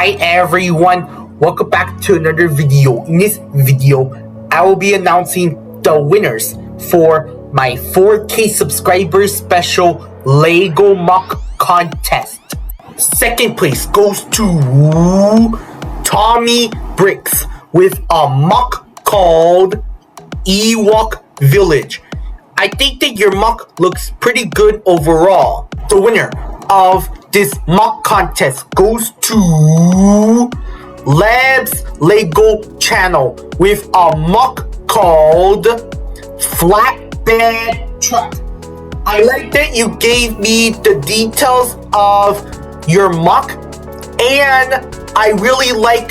Hi everyone, welcome back to another video. In this video, I will be announcing the winners for my 4K subscribers special Lego MOC Contest. Second place goes to Tommy Bricks with a MOC called Ewok Village. I think that your MOC looks pretty good overall. The winner of this MOC contest goes to Labs Lego Channel with a MOC called Flatbed Truck. I like that you gave me the details of your MOC, and I really like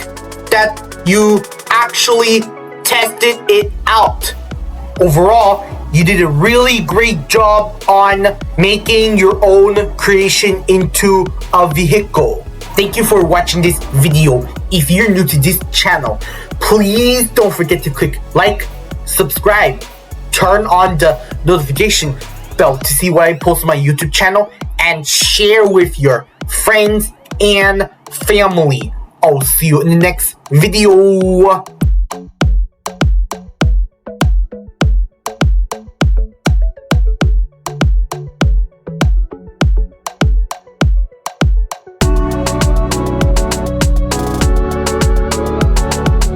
that you actually tested it out. Overall, you did a really great job on making your own creation into a vehicle. Thank you for watching this video. If you're new to this channel, please don't forget to click like, subscribe, turn on the notification bell to see what I post on my YouTube channel, and share with your friends and family. I'll see you in the next video.